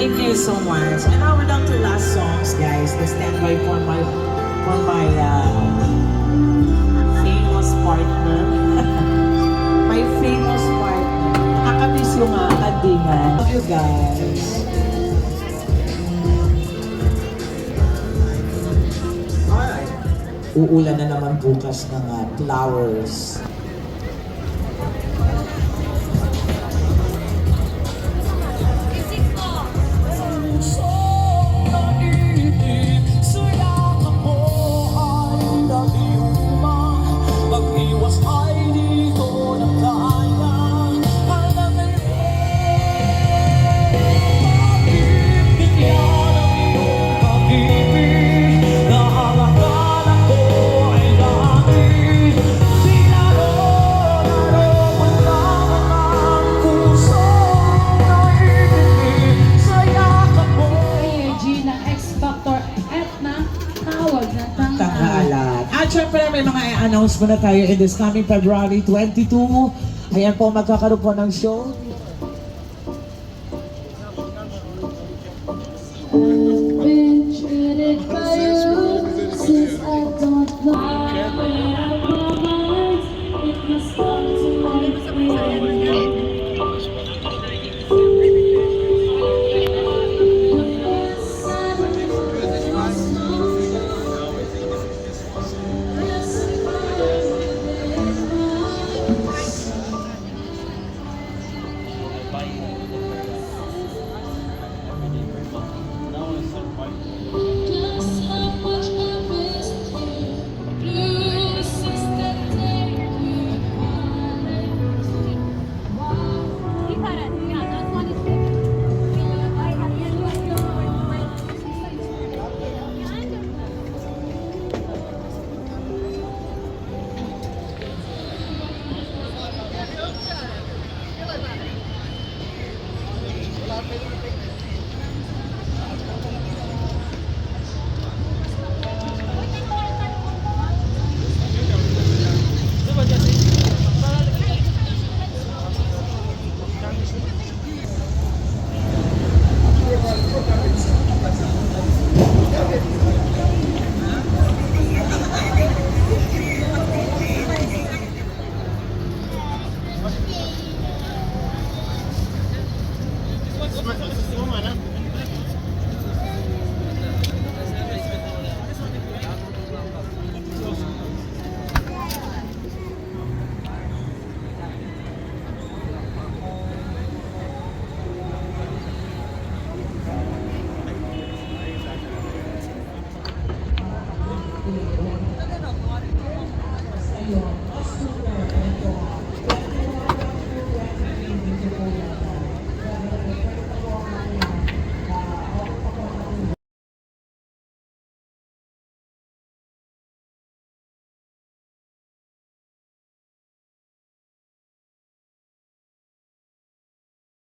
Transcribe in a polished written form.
Thank you so much. And now we're down to last songs, guys. The standby for my famous partner. My famous partner. Nakakamiss yung mga kadingan. Love you guys. Alright. Uulan na naman bukas ng flowers. At syempre may mga i-announce muna tayo in this coming February 22. Ayan po, magkakaroon po ng show